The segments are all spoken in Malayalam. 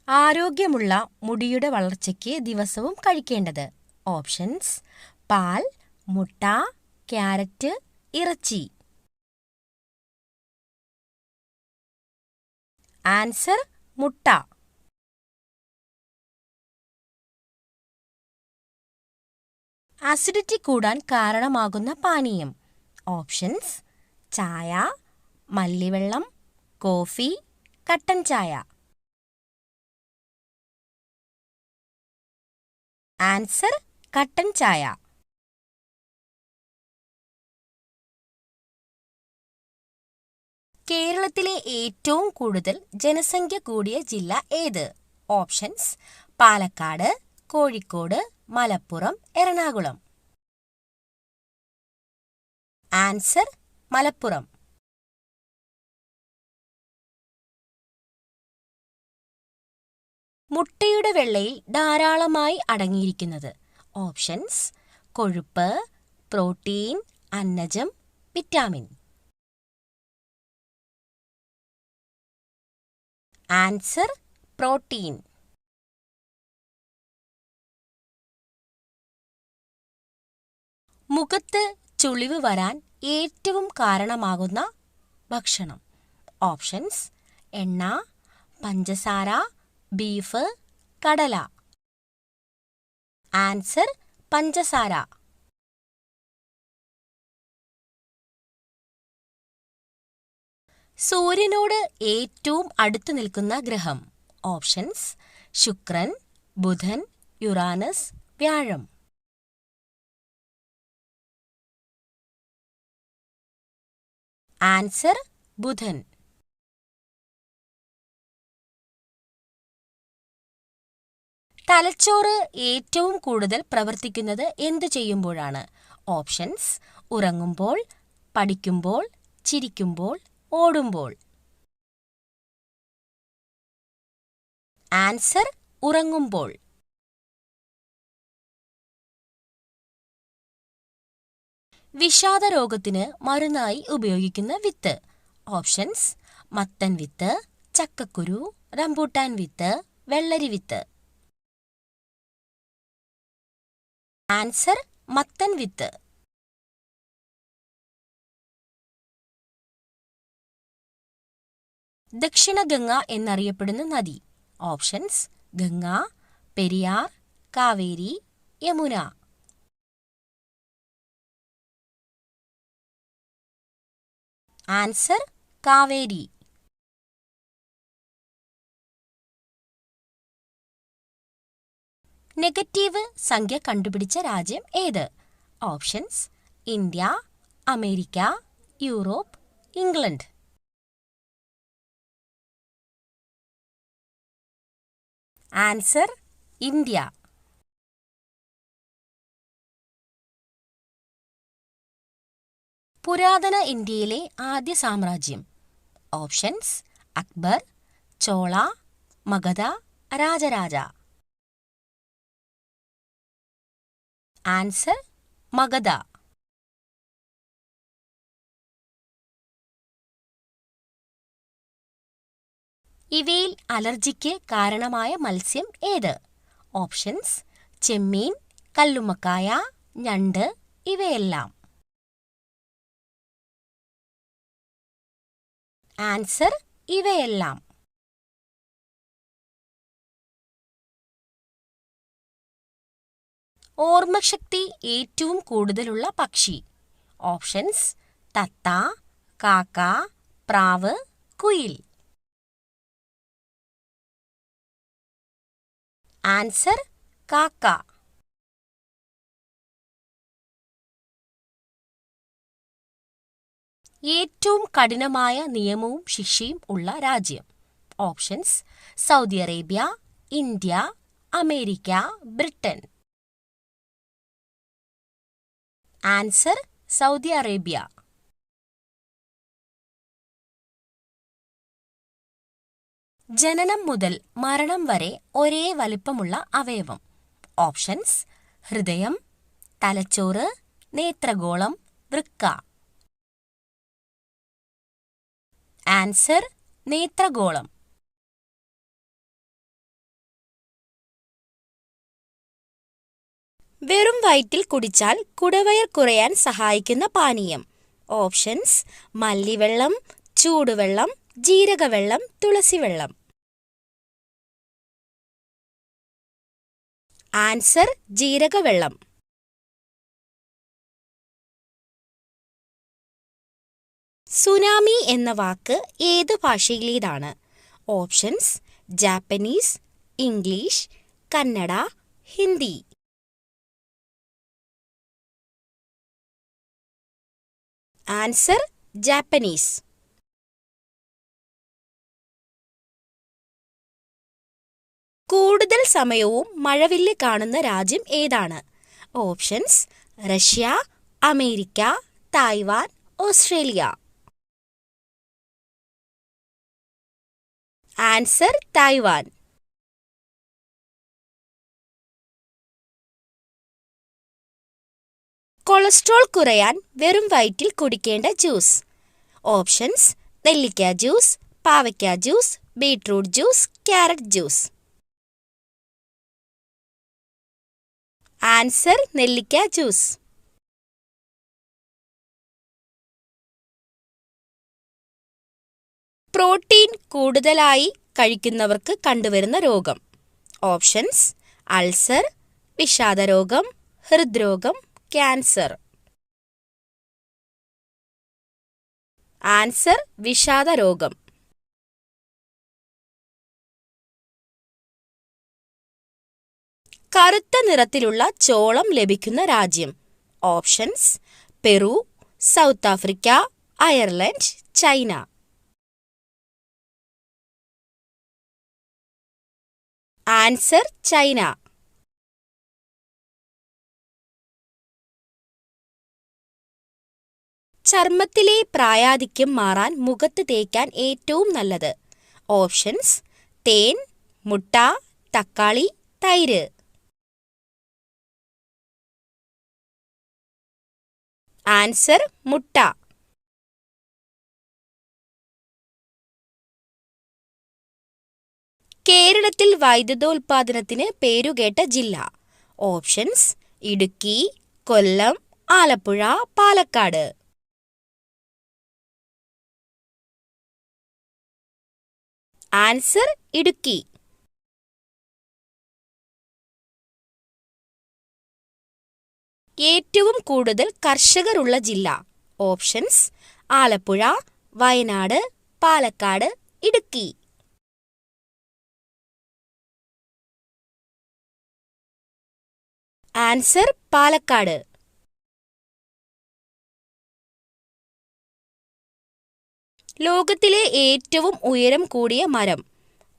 ആരോഗ്യമുള്ള മുടിയുടെ വളർച്ചയ്ക്ക് ദിവസവും കഴിക്കേണ്ടത്. ഓപ്ഷൻസ്: പാൽ, മുട്ട, ക്യാരറ്റ്, ഇറച്ചി. ആൻസർ: മുട്ട. അസിഡിറ്റി കൂടാൻ കാരണമാകുന്ന പാനീയം. ഓപ്ഷൻസ്: ചായ, മല്ലിവെള്ളം, കോഫി, കട്ടൻ ചായ. ആൻസർ: കട്ടൻ ചായ. കേരളത്തിലെ ഏറ്റവും കൂടുതൽ ജനസംഖ്യ കൂടിയ ജില്ല ഏത്? ഓപ്ഷൻസ്: പാലക്കാട്, കോഴിക്കോട്, മലപ്പുറം, എറണാകുളം. ആൻസർ: മലപ്പുറം. മുട്ടയുടെ വെള്ളയിൽ ധാരാളമായി അടങ്ങിയിരിക്കുന്നത്. ഓപ്ഷൻസ്: കൊഴുപ്പ്, പ്രോട്ടീൻ, അന്നജം, വിറ്റാമിൻ. Answer: protein. മുഖത്ത് ചുളിവ് വരാൻ ഏറ്റവും കാരണമാകുന്ന ഭക്ഷണം. ഓപ്ഷൻസ്: എണ്ണ, പഞ്ചസാര, ബീഫ്, കടല. ആൻസർ: പഞ്ചസാര. സൂര്യനോട് ഏറ്റവും അടുത്ത് നിൽക്കുന്ന ഗ്രഹം. ഓപ്ഷൻസ്: ശുക്രൻ, ബുധൻ, യുറാനസ്, വ്യാഴം. ആൻസർ: ബുധൻ. തലച്ചോറ് ഏറ്റവും കൂടുതൽ പ്രവർത്തിക്കുന്നത് എന്ത് ചെയ്യുമ്പോഴാണ്? ഓപ്ഷൻസ്: ഉറങ്ങുമ്പോൾ, പഠിക്കുമ്പോൾ, ചിരിക്കുമ്പോൾ, ഓടുമ്പോൾ. ആൻസർ: ഉറങ്ങുമ്പോൾ. വിഷാദരോഗത്തിന് മരുന്നായി ഉപയോഗിക്കുന്ന വിത്ത്. ഓപ്ഷൻസ്: മത്തൻ വിത്ത്, ചക്കക്കുരു, റംബൂട്ടാൻ വിത്ത്, വെള്ളരി വിത്ത്. ആൻസർ: മത്തൻ വിത്ത്. ദക്ഷിണ ഗംഗ എന്നറിയപ്പെടുന്ന നദി. Options: Ganga, Periyar, Kaveri, Yamuna. Answer: Kaveri. Negative സംഖ്യ കണ്ടുപിടിച്ച രാജ്യം ഏത്? Options: India, America, Europe, England. Answer: India. പുരാതന ഇന്ത്യയിലെ ആദ്യ സാമ്രാജ്യം. ഓപ്ഷൻസ്: അക്ബർ, ചോള, മഗധ, രാജരാജ. ആൻസർ: മഗധ. ഇവയിൽ അലർജിക്ക് കാരണമായ മത്സ്യം ഏത്? ഓപ്ഷൻസ്: ചെമ്മീൻ, കല്ലുമ്മക്കായ, ഞണ്ട്, ഇവയെല്ലാം. ആൻസർ: ഇവയെല്ലാം. ഓർമ്മശക്തി ഏറ്റവും കൂടുതലുള്ള പക്ഷി. ഓപ്ഷൻസ്: തത്ത, കാക്ക, പ്രാവ്, കുയിൽ. ആൻസർ: കാക്ക. ഏറ്റവും കഠിനമായ നിയമവും ശിക്ഷയും ഉള്ള രാജ്യം. Options: Saudi Arabia, India, America, Britain. Answer: Saudi Arabia. ജനനം മുതൽ മരണം വരെ ഒരേ വലിപ്പമുള്ള അവയവം. ഓപ്ഷൻസ്: ഹൃദയം, തലച്ചോറ്, നേത്രഗോളം, വൃക്ക. ആൻസർ: നേത്രഗോളം. വെറും വയറ്റിൽ കുടിച്ചാൽ കുടവയർ കുറയാൻ സഹായിക്കുന്ന പാനീയം. ഓപ്ഷൻസ്: മല്ലിവെള്ളം, ചൂടുവെള്ളം, ജീരകവെള്ളം, തുളസിവെള്ളം. ആൻസർ: ജീരകവെള്ളം. സുനാമി എന്ന വാക്ക് ഏത് ഭാഷയിലേതാണ്? Options: Japanese, English, Kannada, Hindi. Answer: Japanese. കൂടുതൽ സമയവും മഴവില്ല് കാണുന്ന രാജ്യം ഏതാണ്? Options: Russia, America, Taiwan, Australia. Answer: Taiwan. Cholesterol കുറയാൻ വെറും വയറ്റിൽ കുടിക്കേണ്ട ജ്യൂസ്. ഓപ്ഷൻസ്: നെല്ലിക്ക ജ്യൂസ്, പാവയ്ക്ക juice, beetroot juice, carrot juice. Answer: നെല്ലിക്ക ജ്യൂസ്. പ്രോട്ടീൻ കൂടുതലായി കഴിക്കുന്നവർക്ക് കണ്ടുവരുന്ന രോഗം. ഓപ്ഷൻസ്: അൾസർ, വിഷാദരോഗം, ഹൃദ്രോഗം, ക്യാൻസർ. ആൻസർ: വിഷാദരോഗം. കറുത്ത നിറത്തിലുള്ള ചോളം ലഭിക്കുന്ന രാജ്യം. Options: Peru, south Africa, Ireland, China. Answer: China. ചർമ്മത്തിലെ പ്രായാധിക്യം മാറാൻ മുഖത്ത് തേക്കാൻ ഏറ്റവും നല്ലത്. ഓപ്ഷൻസ്: തേൻ, മുട്ട, തക്കാളി, തൈര്. ആൻസർ: മുട്ട. കേരളത്തിൽ വൈദ്യുതോൽപാദനത്തിന് പേരുകേട്ട ജില്ല. ഓപ്ഷൻസ്: ഇടുക്കി, കൊല്ലം, ആലപ്പുഴ, പാലക്കാട്. ആൻസർ: ഇടുക്കി. ഏറ്റവും കൂടുതൽ കർഷകരുള്ള ജില്ല. ഓപ്ഷൻസ്: ആലപ്പുഴ, വയനാട്, പാലക്കാട്, ഇടുക്കി. ആൻസർ: പാലക്കാട്. ലോകത്തിലെ ഏറ്റവും ഉയരം കൂടിയ മരം.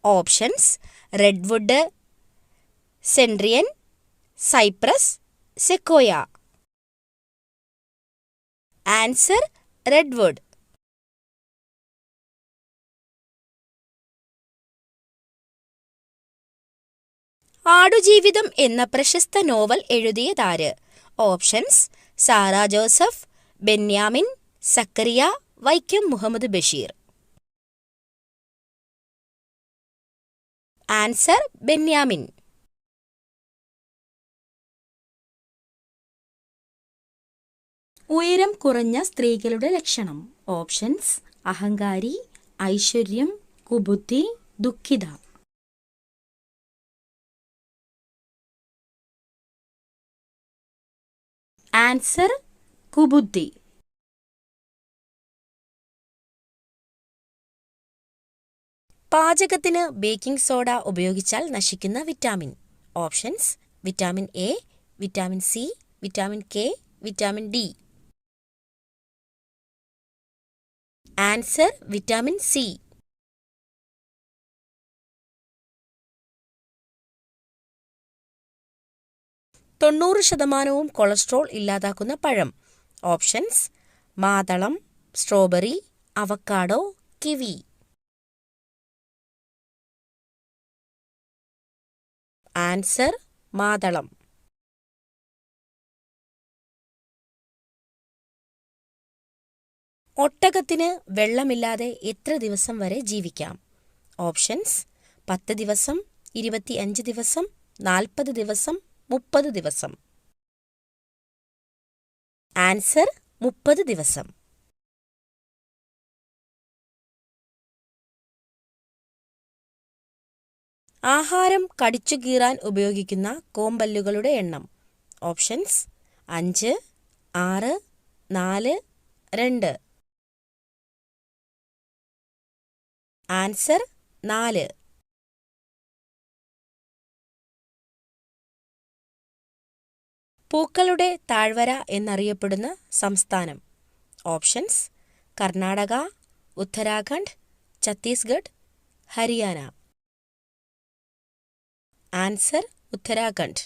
Options: redwood, centurion, cypress, sequoia. Answer: redwood. Aadujeevitham എന്ന പ്രശസ്ത നോവൽ എഴുതിയതാര്? ഓപ്ഷൻസ്: സാറാ ജോസഫ്, ബെന്യാമിൻ, സക്കറിയ, വൈക്കം മുഹമ്മദ് ബഷീർ. ആൻസർ: ബെന്യാമിൻ. ഉയരം കുറഞ്ഞ സ്ത്രീകളുടെ ലക്ഷണം. ഓപ്ഷൻസ്: അഹങ്കാരി, ഐശ്വര്യം, കുബുദ്ധി, ദുഃഖിത. ആൻസർ: കുബുദ്ധി. പാചകത്തിന് ബേക്കിംഗ് സോഡ ഉപയോഗിച്ചാൽ നശിക്കുന്ന vitamin. Options: vitamin A, vitamin C, vitamin K, vitamin D. Answer: vitamin C. 90% cholesterol ഇല്ലാതാക്കുന്ന പഴം. ഓപ്ഷൻസ്: മാതളം, സ്ട്രോബെറി, അവക്കാഡോ, കിവി. ആൻസർ: മാതളം. ഒട്ടകത്തിന് വെള്ളമില്ലാതെ എത്ര ദിവസം വരെ ജീവിക്കാം? ഓപ്ഷൻസ്: 10 ദിവസം, 25 ദിവസം, 40 ദിവസം, 30 ദിവസം. ആൻസർ 30 ദിവസം. ആഹാരം കടിച്ചു കീറാൻ ഉപയോഗിക്കുന്ന കോമ്പല്ലുകളുടെ എണ്ണം. ഓപ്ഷൻസ് 5, 6, 4, 2. ആൻസർ 4. പൂക്കളുടെ താഴ്വര എന്നറിയപ്പെടുന്ന സംസ്ഥാനം. ഓപ്ഷൻസ് കർണാടക, ഉത്തരാഖണ്ഡ്, ഛത്തീസ്ഗഡ്, ഹരിയാന. ആൻസർ ഉത്തരാഖണ്ഡ്.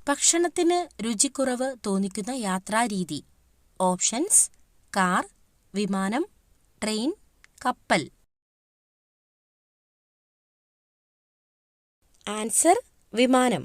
ഭക്ഷണത്തിന് രുചിക്കുറവ് തോന്നിക്കുന്ന യാത്രാരീതി. ഓപ്ഷൻസ് കാർ, വിമാനം, ട്രെയിൻ, കപ്പൽ. ആൻസർ വിമാനം.